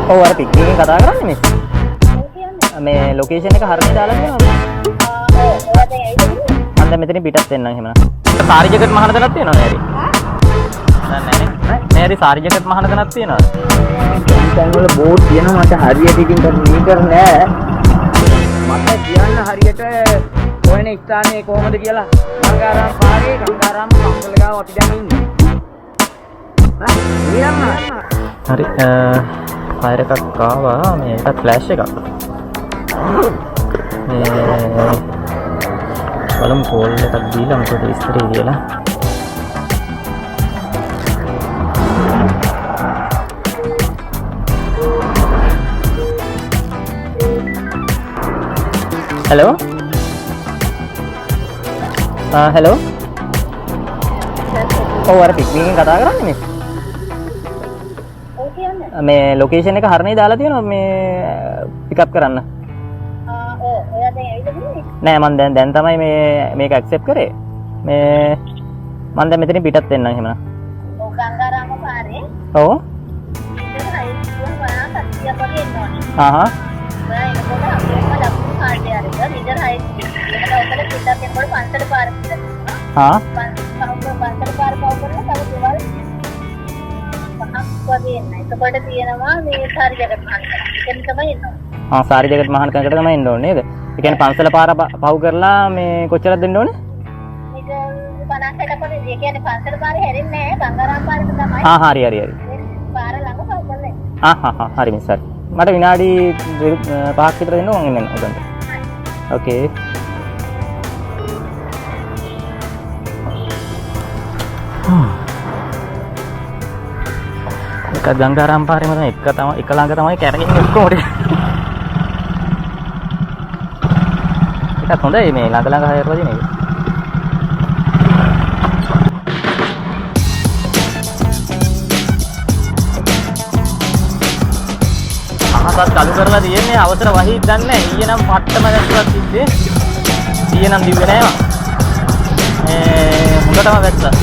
ඔව් අර පික් එකෙන් කතා කරන්නේ මේ. මේ ලොකේෂන් එක හරියට දාලා තියෙනවද? ඔයා දැන් ඇවිත් මම දැන් මෙතනින් පිටත් වෙන්නම් එහෙමනම්. සාරි ජැකට් මහන තැනක් තියෙනවද ඇරි? නැහැ නේ. ඇරි සාරි ජැකට් මහන තැනක් තියෙනවද? දැන් වල බෝඩ් තියෙනවා මට හරියට ඉතින් මේක නෑ. මට කියන්න හරියට ඔයනේ ස්ථානේ කොහමද කියලා. ගංගාරාම පාරේ ගංගාරාම කම්බල ගාව අපි දැන් ඉන්නේ. හරි ෆයර් එකක් ආවා මේකට ෆ්ලෑෂ් එකක් මේ බලමු කෝල් එකක් දීලා මොකද ඉස්තරේ කියලා hello hello ඔව් අර පික් එකෙන් කතා කරන්නේ මේ ලොකේෂන් එක හරියට දාලා තියෙනවා මේ පිකප් කරන්න. ඔයා දැන් ඇවිත් නෑ මම දැන් තමයි මේක ඇක්සෙප්ට් කරේ. මේ මම දැන් මෙතනින් පිටත් වෙන්නම් එහෙමනම්. ඔව් ගංගාරාම පාරේ. ඔව්. ඉතින් හයිස්කූල් වල සත්‍යයක් වගේ එනවනේ. ආහා. ඔයා එනකොට අපිට ලකුණු කාඩ් එක අරගෙන ඉඳලා හයිස්කූල්. ඒකට ඔතන පිටත් වෙනකොට පන්සල පාර කියලා. හා. පන්සල පාර පව කරලා තව දේවල් වගේ නෑ. ඒකට තියෙනවා මේ සාරි ජැකට් මහන කරා. එතන තමයි එනවා. සාරි ජැකට් මහන තැනකට තමයි එන්න ඕනේ නේද? ඒ කියන්නේ පන්සල පාර පව් කරලා මේ කොච්චරක් දෙන්න ඕනේ? මේක 50කට පොඩි. ඒ කියන්නේ පන්සල පාරේ හැරෙන්නේ නෑ. ගංගාරාම පාරේ තමයි. හරි. පාර ළඟ පව කරලා. හරි මිස් හරි. මට විනාඩි 5ක් විතර දෙන්න ඕන මම එන්න උදන්ට. ඕකේ. එක ගංගාරාම පාරේම තමයි එක ළඟ තමයි කැරගෙන්නේ ඔක්කොම ටික. ඒකත් හොඳයි මේ ළඟ හයරලා දින එක. අහසත් කලු කරලා තියෙන්නේ අවසර වහීත් දන්නේ නැහැ. ඊයේ නම් පට්ටම වැස්සක් තිබ්බේ. ඊයේ නම් දිව්වේ නෑ මම. හොඳටම වැස්සා.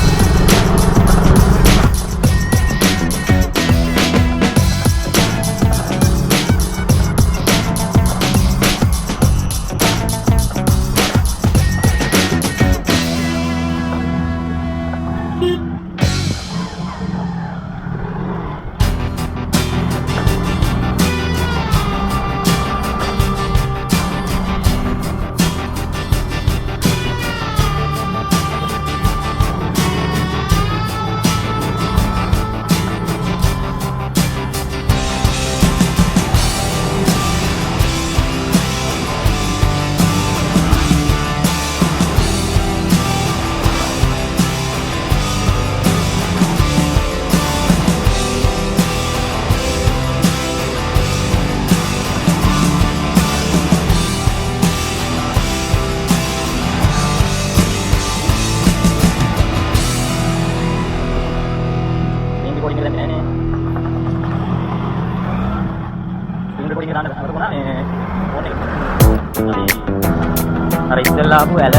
අර ඉස්සෙල්ලා ආපු ඇල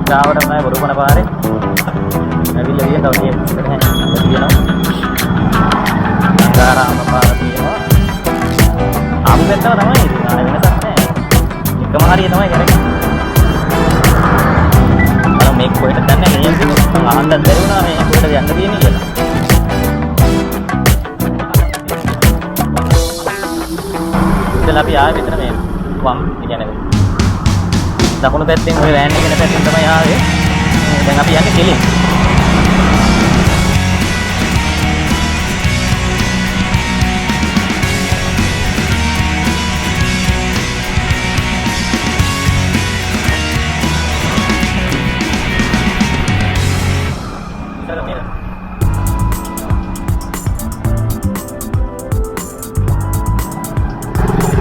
ගාවට තමයි බොරුපන පාරේ ඇවිල්ලා ගියන් තව තියෙනවා ගංගාරාම පාර තියෙනවා ආපු පැත්තම තමයි ඉතින් ආයෙ වෙනසක් නැහැ එකම හරිය තමයි කරන්නේ අර මේක කොහෙද දන්නේ මේ ආහන්ද බැරි වුණා මේ කොහෙද යන්න තියෙන්නේ කියලා ඉතින් අපි ආයෙ මෙතන මේ වම් කියන්නේ දකුණු පැත්තෙන් ඔය වෑන් එකේ පැත්තෙන් තමයි ආවේ. දැන් අපි යන්නේ කෙලින්.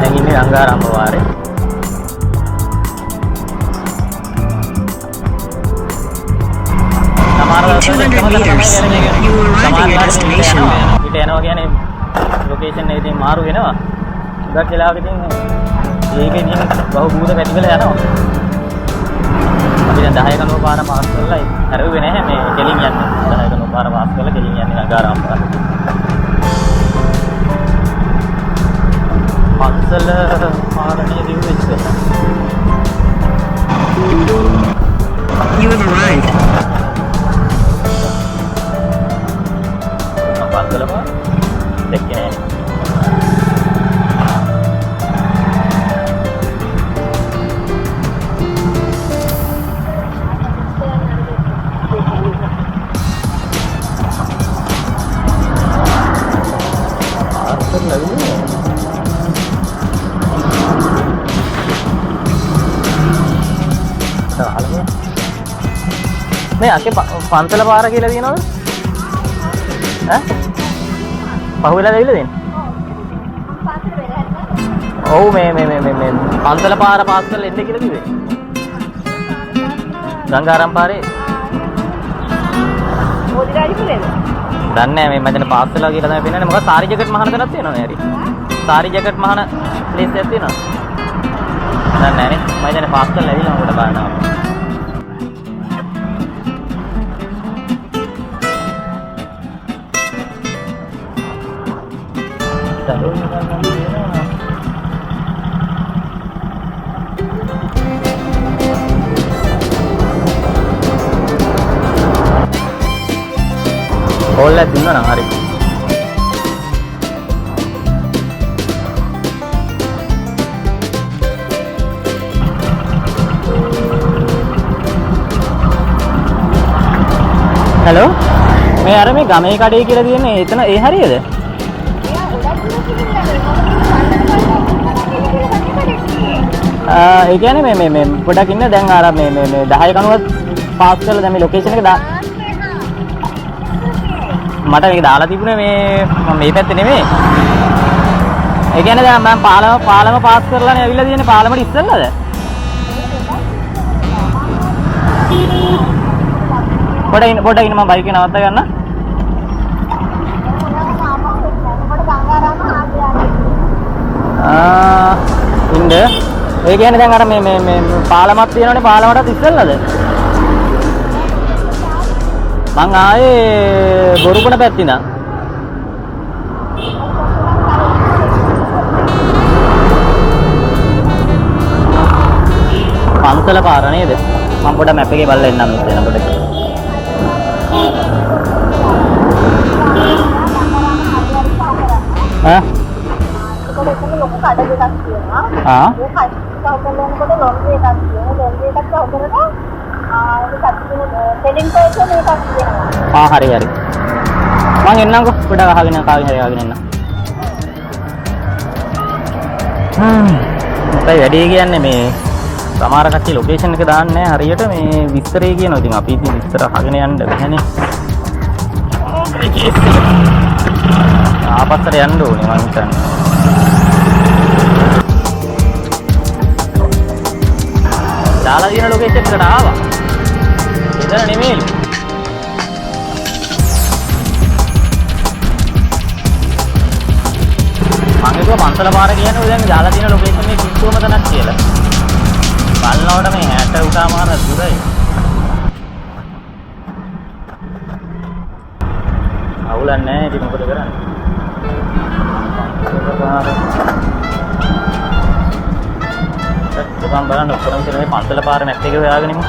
දැන් ඉන්නේ ගංගාරාම වාරේ. යනවා කියන්නේ ලොකේෂන් එක ඉතින් මාරු වෙනවා. ගොඩක් වෙලාවක ඉතින් ඒකේ ඉතින් බහු භූත පැති වෙලා යනවා. අපි දැන් 10 කනුව පාර පාස් කරලා හැරෙුවේ නැහැ මේ කෙලින් යන්නේ. 10 කනුව පාර පාස් කරලා කෙලින් යන්නේ ගංගාරාම පාර. පන්සල පාරණිය දියුවෙච්ච. You were right. පන්සල පාර දෙකේ නෑ. මේ අකේ පන්සල පාර කියලා තියෙනවද? ඈ? පහුවෙලා ගිහලා දෙන්නේ? ඔව් මේ පන්සල පාර පාස් කරලා එන්න කියලා කිව්වේ. ගංගාරම් පාරේ. මොදිරාජපුරේද? දන්නේ නැහැ මේ මචං පාස් වෙලා කියලා තමයි පෙන්නන්නේ. මොකද සාරි ජැකට් මහන තැනක් තියෙනවා නේ හරි. සාරි ජැකට් මහන ප්ලේස් එකක් තියෙනවා. දන්නේ නැහැ නේ. මම දැන් පාස් කරලා ඇවිල්ලා මොකට බලනවා. ඕල්ලා දුන්නා නම් හරි. හලෝ මේ අර මේ ගමේ කඩේ කියලා තියෙන්නේ එතන ඒ හරියද? ඒ කියන්නේ මේ පොඩක් ඉන්න දැන් අර මේ 10 කනුවත් පාස් කරලා දැන් මේ ලොකේෂන් එක මට මේක දාලා තිබුණේ මේ මම මේ පැත්තේ නෙමෙයි. ඒ කියන්නේ දැන් මම පාලම පාස් කරලානේ ඇවිල්ලා තියෙන්නේ පාලමට ඉස්සෙල්ලාද? පොඩ ඉන්න මම බයික් එක නවත්ත ගන්න. ඉන්න. ඒ කියන්නේ දැන් අර මේ පාලමක් තියෙනවනේ පාලමටත් ඉස්සෙල්ලාද? මං ආයේ බොරුපණ පැත්තේ ඉඳන්. පන්සල පාර නේද? මම පොඩ මැප් එකේ බලලා එන්නම් මෙතන පොඩ. ඈ? ඒකෝට එතන ලොකු කඩ දෙකක් තියෙනවා. ආ. ඒ කඩ කවුකල් යනකොට ලොන්ඩ්‍රි එකක් තියෙනවා. ලොන්ඩ්‍රි එකක් කවුකලට සෙලින් පර්සන් එකක් තියෙනවා. හරි මං එන්නම්කෝ පොඩක් අහගෙන කාගෙන හරි ආගෙන එන්න. මොකයි වැඩි කියන්නේ මේ සමහර කට්ටිය ලොකේෂන් එක දාන්නේ නැහැ හරියට මේ විස්තරේ කියනවා. ඉතින් අපි ඉතින් විස්තර අහගෙන යන්න බැහැනේ. ආපස්සට යන්න ඕනේ මං හිතන්නේ. දාලා දින ලොකේෂන් එකට ආවා. එතන නෙමෙයිලු. මම හිතුවා පන්සල පාර කියන්නේ ඔය දැන් දාලා තියෙන ලොකේෂන් එකේ කිට්ටුවම තැනක් කියලා. බලනකොට මේ 60 උටාමාර දුරයි. අවුලක් නැහැ ඉතින් මොකද කරන්නේ? ඒකම බලන්න ඔක්කොම ඉතින් පන්සල පාර මැප් එකේ හොයාගෙන ඉමු.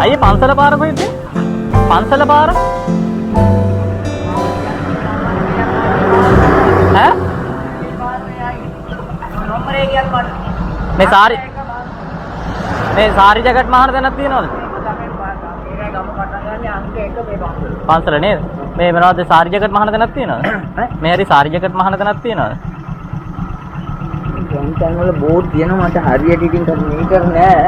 අයියේ පන්සල පාර කොහෙද? පන්සල පාර? ඈ? නම්බරේ කියන්න මට. මේ සාරි ජැකට් මහන තැනක් තියෙනවද? පන්සල නේද? මේ මොනවද සාරි ජැකට් මහන තැනක් තියෙනවද? මේ හරි සාරි ජැකට් මහන තැනක් තියෙනවද? දැන් වල බෝඩ් තියෙනවා මට හරියට ඉතින් මේක නෑ.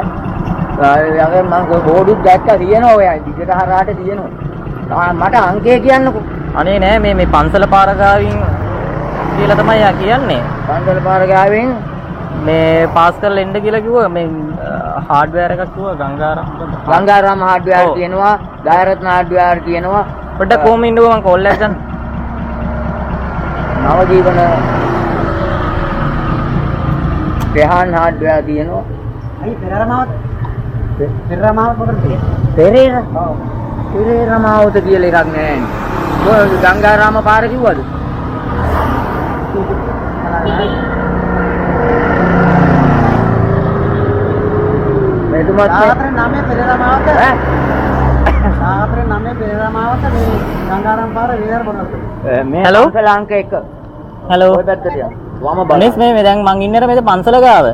යාගේ මම බෝඩුත් දැක්කා තියෙනවා ඔය දිගට හරහාට තියෙනවා. මට අංකය කියන්නකෝ. අනේ නෑ මේ පන්සල පාර ගාවින් කියලා තමයි යා කියන්නේ. පන්සල පාර ගාවින් මේ පාස් කරලා එන්න කියලා කිව්වා මේ හાર્ඩ්වෙයාර් එකක් කිව්වා ගංගාරාම හાર્ඩ්වෙයාර් ඔව්. තියෙනවා දයරත්න හાર્ඩ්වෙයාර් තියෙනවා පොඩ්ඩක් කොහොම ඉන්නකෝ මම කෝල් එකක් ගන්න. නවජීවන ප්‍රහාන් හાર્ඩ්වෙයාර් තියෙනවා අයි පෙරරමාවත් මොකද තියෙන්නේ? පෙරේරමාවත කියලා එකක් නැහැ ඔය ගංගාරාම පාර කිව්වද මෙතුමත් ආතරේ නමේ පෙරරමාවත් ඈ ආතරේ නමේ පෙරරමාවත් මේ ගංගාරාම පාර විතර බොනවද? මේ Hello? පන්සල අංක 1 හලෝ. ඔය පැත්තට යන්න වම මිස් බලන්න මේ දැන් මං ඉන්නේ මේ පන්සල ගාව.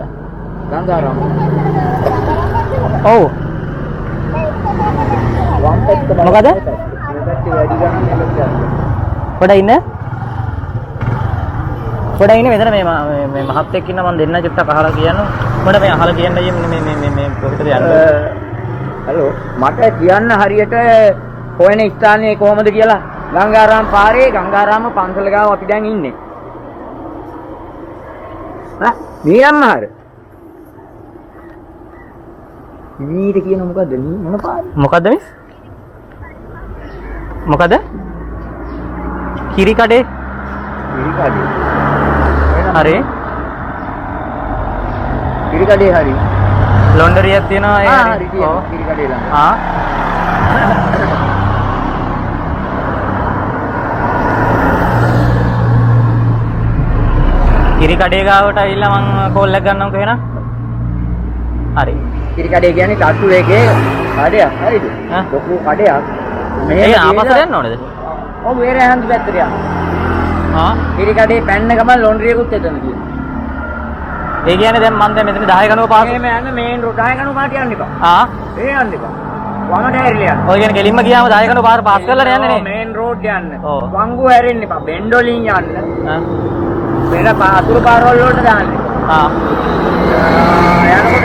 ගංගාරාම ඔව්. වම් පැත්ත බලන්න මොකද? මේ පැත්තේ වැඩි ගන්න එලෙක් පොඩ ඉන්න. පොඩ ඉන්න මෙතන මේ මහත් එක්ක ඉන්න මම දෙන්න චුට්ටක් අහලා කියන්න. පොඩ මේ අහලා කියන්න මේ කොහෙටද යන්නේ? හලෝ මට කියන්න හරියට හොයන ස්ථානය කොහමද කියලා ගංගාරාම පාරේ ගංගාරාම පන්සල ගාව අපි දැන් ඉන්නේ මීරම්මාර මීට කියන මොකද්ද මේ මොන පාරේ මොකද්ද මිස්? මොකද? කිරි කඩේ. හරි. කිරිකඩේ හරි ලොන්ඩරියක් තියෙනවා ඒ හරි හරි. තියෙනවා ඔව්. කිරිකඩේ ළඟ ආ. කිරි කඩේ ගාවට ඇවිල්ලා මං කෝල් එක ගන්නම්කෝ එහෙනම්. හරි. කිරිකඩේ කියන්නේ තට්ටු එකේ කඩයක් හරිද ඈ? ලොකු කඩයක් ඒ ආපස්සට යන්න ඕනේද? ඔව් වේර හන්ද පැත්තට යන්න ආ. කිරිකඩේ පැන්න ගමන් ලොන්ඩ්‍රියකුත් එතන තියෙනවා ඒ කියන්නේ දැන් මම දැන් මෙතන 10 කනුව පාස්. මේ යන්න මේන් රෝඩ් 10 කණු පාට යන්න එපා. ආ. ඒ යන්න එපා. වමට හැරිලා යන්න. ඔය කියන්නේ කෙලින්ම ගියාම 10 කනුව පාස් කරලා යන්නේ නේ. මේන් රෝඩ් යන්න. ඔව්. වංගු හැරෙන්න එපා. බෙන්ඩොලින් යන්න. ආ. වෙන අතුරු පාරවල් වලට දාන්න. ආ.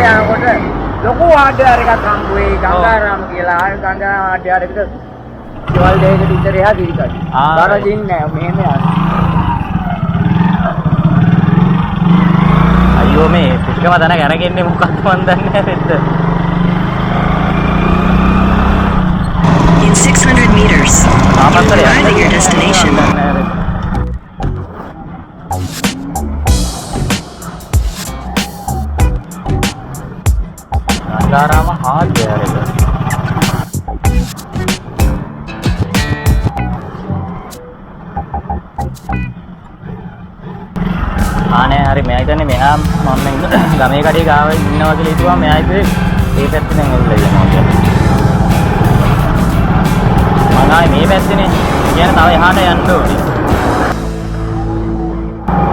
යනකොට ලොකු ආඩ්‍යාර එකක් හම්බ වෙයි ගංගාරාම කියලා. ආය ගංගාරාම ආඩ්‍යාර එකට ඩෝල් දෙයකට විතර එහා කිරිකඩ. ආ. බරදින් නෑ මෙහෙම යන්න. අයියෝ මේ පිටිකම දන ගණගෙන්නේ මොකක්ද මන් දන්නේ නැහැ වෙද්ද. In 600 meters, ආපස්සට arrive at your destination. Gangarama hardware එක. ආනේ හරි මෙයා හිතන්නේ මෙහා මම ගමේ කඩේ ගාව ඉන්නවා කියලා හිතුවා මෙයා හිතුවේ මේ පැත්තෙන් ඇවිල්ලා යනවා කියලා. මම ආයේ මේ පැත්තේනේ කියන්නේ තව එහාට යන්න ඕනේ.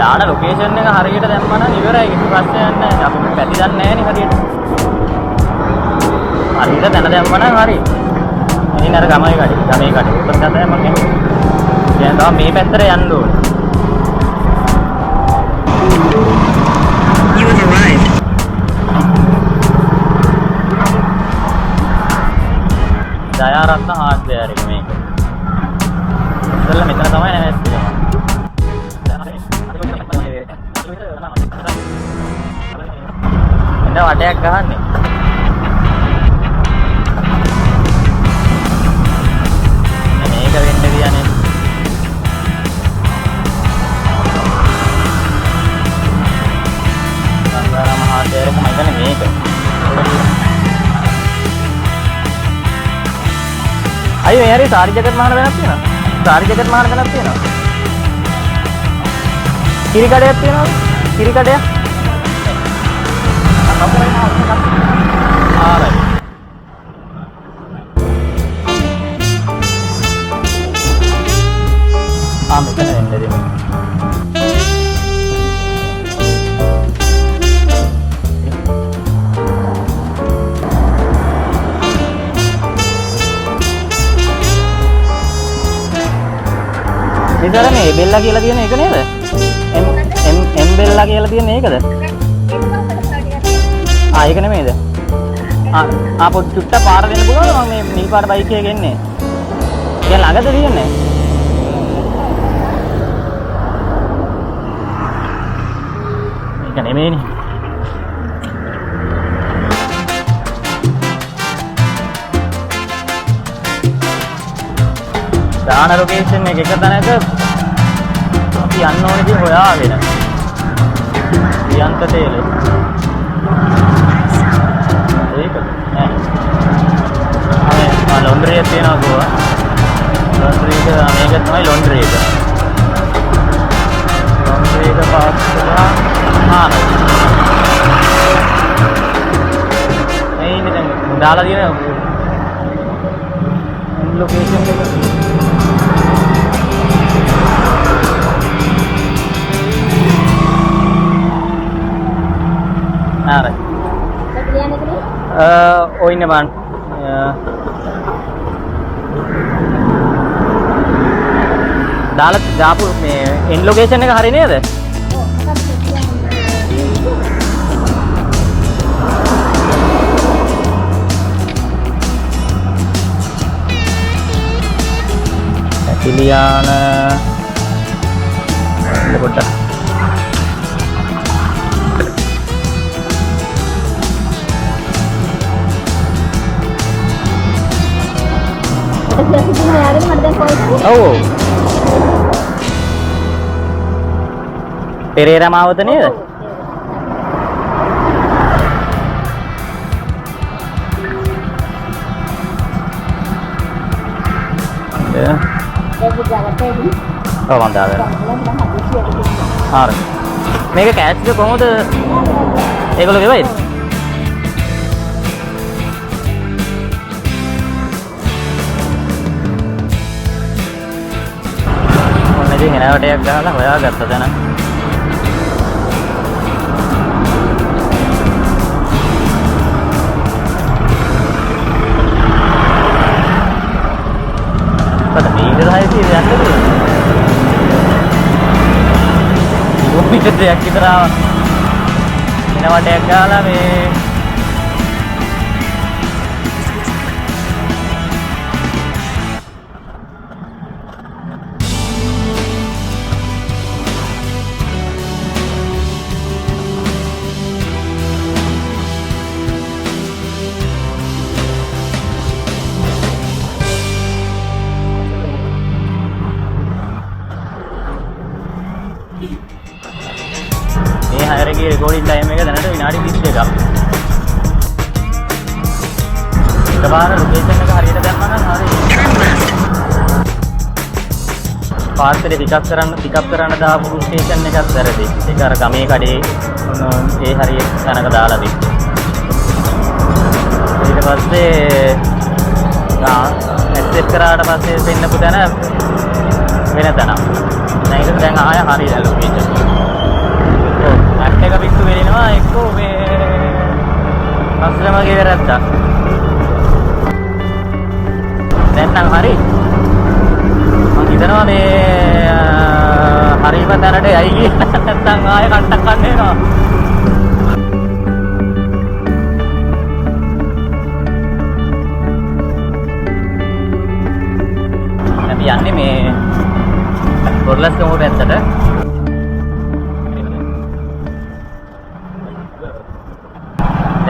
දාන ලොකේෂන් එක හරියට දැම්මම නම් ඉවරයි කිසි ප්‍රශ්නයක් නැහැ. අපි පැති දන්නේ නැහැ නේ හරියට. හරියට දැන දැම්මම නම් හරි. ඉතින් අර ගමේ කඩේ උත්තර තමයි මම කියන්නේ. දැන් තව මේ පැත්තට යන්න ඕනේ. You have arrived. Dayaratne hardware එක මේක. ඉතින් මෙතන තමයි නැවැත්තුනේ. එන්න වටයක් ගහන්නේ. මේක වෙන්න කියන්නේ. ගංගාරාම හાર્ඩ්වෙයාර් එක මම හිතන්නේ මේක. අයියෝ ඒ හරිය සාරි ජැකට් මහන වෙනක් තියෙනවා. සාරි ජැකට් මහන වෙනක් තියෙනවා. කිරි කඩයක් තියෙනවද? කිරි කඩයක්. ආරයි. මෙතන එන්න දෙමු. ඉතින් මේ බෙල්ලා කියලා තියෙන එක නේද? එම් බෙල්ලා කියලා තියෙන ඒකද? ඒක නෙමෙයිද? පොඩි චුට්ටක් පාර දෙන්න පුළුවන්ද මම මේ නිල් පාට බයික් එක ගෙන්නේ. ඒක ළඟද තියෙන්නේ? මේක නෙමෙයිනේ. දාන ලොකේෂන් එක තැනක අපි යන්න ඕනේ ඉතින් හොයාගෙන. වියන්ත තේලේ. ඒක නෑ. ලොන්ඩරි එක තියෙනවා ගෝවා. ලොන්ඩරි එක මේක තමයි ලොන්ඩරි එක. ලොන්ඩරි එක පාස් කරලා මේ ඉන්නේ දැන් දාලා තියෙන ලොකේෂන් එක. ආරයි. ඔය ඉන්න බං. දාලා දාපු මේ එන් ලොකේෂන් එක හරි නේද? පිලියාන පොඩ්ඩක් ඔව් පෙරේරා මාවත නේද? ඔව් මන් දාලා. හරි. මේක කෑච් එක කොහොමද? ඒගොල්ලෝ ගෙවයිද? ඔන්න ඉතින් එනවටයක් ගහලා හොයාගත්තා දැන. දෙයක් විතර ආවා. එන වටයක් ගාලා මේ හයරගේ රෙකෝඩින් ටයිම් එක දැනට විනාඩි 22ක්. එකපාර ලොකේෂන් එක හරියට දැම්මම නම් හරි. පාර්සල් එක පිකප් කරන්න දාපු ස්ටේෂන් එකත් වැරදි. ඒක අර ගමේ කඩේ ඒ හරියට තැනක දාලා දෙන්න. ඊට පස්සේ ඇක්සෙප්ට් කරාට පස්සේ දෙන්න පුතන වෙන තැනක්. දැන් ආය හරියට ලොකේෂන් එක පිටු වෙලිනවා එක්කෝ මේ කස්ටමර්ගේ වැරද්දක්. දැන් නම් හරි. මම හිතනවා මේ හරිම තැනට යයි කියලා නැත්නම් ආයෙ කට්ටක් ගන්න වෙනවා. අපි යන්නේ මේ කොරලස්කම පැත්තට.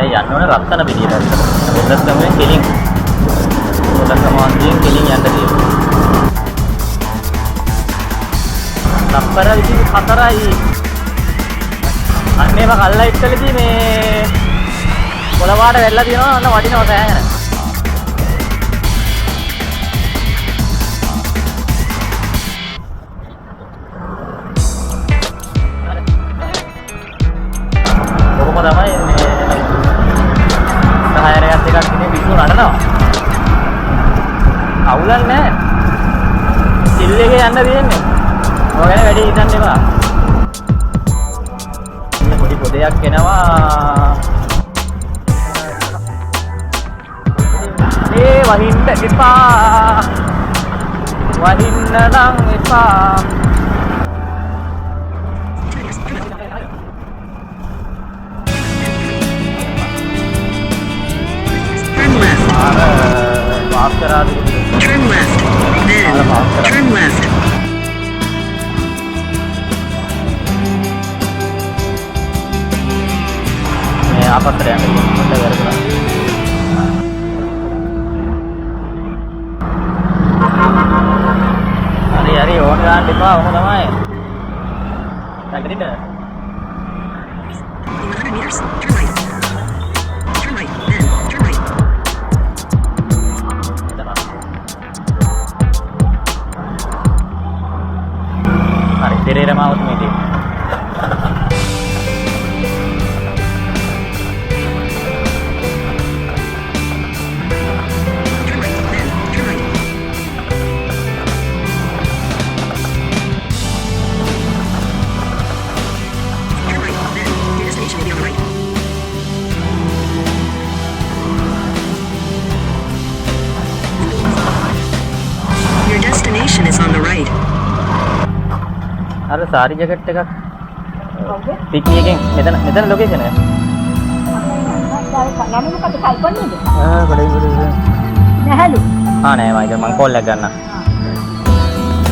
යන්න ඕනේ රත්තන පිටියට. පොඩ්ඩක් තමයි කෙලින්. පොඩ්ඩක් සමාන්තියෙන් කෙලින් යන්න තියෙනවා. තප්පර 24යි. අන්නේම කල්ලයිට්ටලදී මේ පොළවාට වැල්ලා තියෙනවා අන්න වටිනවා සෑහෙන. කොහොම තමයි මේ හයරයක් දෙකක් ඉන්නේ පිස්සු නඩනවා. අවුලක් නැහැ. සිල් එකේ යන්න තියෙන්නේ. ඔය ගැන වැඩි හිතන්න එපා. පොඩි පොදයක් එනවා. මේ වහින්න එපා. වහින්න නම් එපා. Turn left, then turn left. මේ අපතට යන්නේ මොකද කරන්නේ? ගන්න එපා ඔහොම තමයි. නැගිටින්න. 100 meters. Turn right. Turn right. Then turn right. හරි පෙරේර මාවත මේ තියෙන්නේ. Turn right. Then turn right. Turn right. Then your destination will be on the right. Your destination is on the right. අර සාරි ජැකට් එකක් පිකි එකෙන් මෙතන ලොකේෂන් එක. නම මොකද කල්පන්නේද? ගොඩේ. නැහැලු. නෑ මම කෝල් එකක් ගන්න.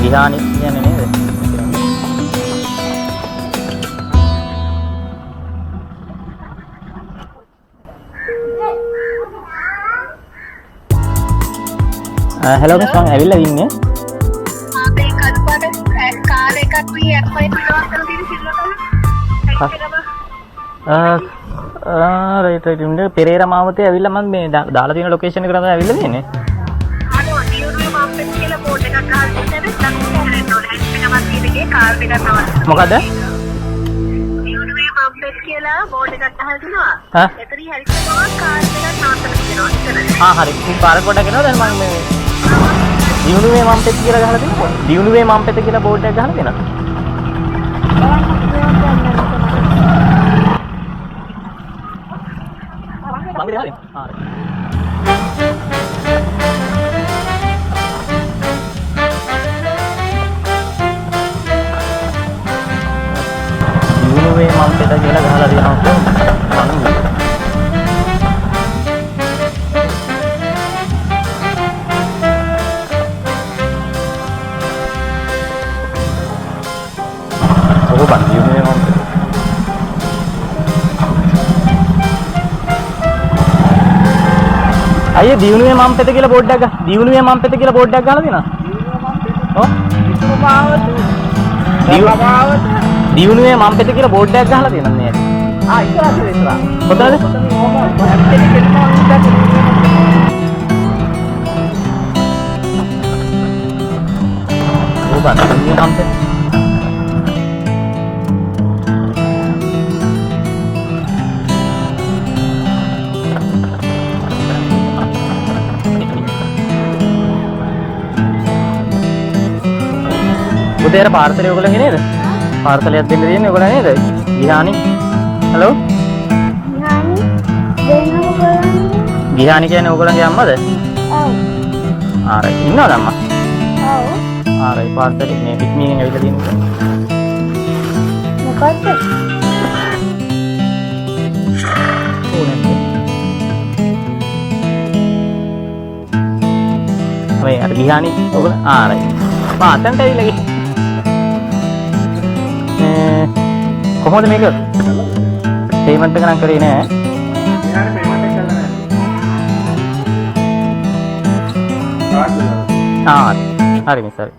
විහානි කියන්නේ නේද? හෙලෝ මිස් මම ඇවිල්ලා ඉන්නේ. ආපේ කල්පඩ කාර් එකක් වී එක්පයි පිටවස්සල තියෙන සිල්වතල. රයිට් ඉන්නේ පෙරේර මාවතේ ඇවිල්ලා මම මේ දාලා තියෙන ලොකේෂන් එකට තමයි ඇවිල්ලා තියෙන්නේ. අනේ ඩියුරුවේ මාප්පෙත් කියලා බෝඩ් එකක් ගහලා තියෙනවා. ලක්ෂ 200 හැන්ඩ් එකේ කාර් එකක් නවත්තනවා. මොකද? ඩියුරුවේ මාප්පෙත් කියලා බෝඩ් එකක් ගහලා තිනවා. හා? එතනින් හරියටම කාර් එකක් නවත්තලා තියෙනවා. හරි. ඉතින් පාර පොඩක් එනවා දැන් මම මේ දියුණුවේ මම්පෙත් කියලා ගහලා තියෙනවා. දියුණුවේ මම්පෙත් කියලා බෝඩ් එකක් ගහලා තියෙනවා. මම ගහලා තියෙනවා. හරි. දියුණුවේ මම්පෙත් කියලා ගහලා තියෙනවා. ඔබ දියුණුවේ මම්පෙත් අයියේ දියුණුවේ මම්පෙත කියලා බෝඩ් එකක් දියුණුවේ මම්පෙත කියලා බෝඩ් එකක් ගහලා තියෙනවා. ඔව් දියුණුවේ මම්පෙත කියලා බෝඩ් එකක් ගහලා තියෙනවා නේද? ඉස්සරහ. කොතනද? ඔබ දියුණුවේ මම්පෙත උදේ අර පාර්සලේ ඔයගොල්ලන්ගේ නේද? පාර්සලයක් දෙන්න තියෙන්නේ ඔයගොල්ලෝ නේද? ගිහානි. හලෝ? ගිහානි කියන්නේ ඔයගොල්ලන්ගේ අම්මද? ඔව්. ආරයි. ඉන්නවද අම්මා? ඔව්. ආරයි පාර්සලේ මේ පිට්නියෙන් ඇවිල්ලා තියෙන්නේ. මොකක්ද? ඔය අර ගිහානි ඔයගොල්ලෝ ආරයි. අතන්ට ඇවිල්ලා ගිහින් කොහොමද මේක පේමන්ට් එක නම් කරේ නෑ. ඊළඟ පේමන්ට් එක කළා නෑ. හරි මිස් හරි.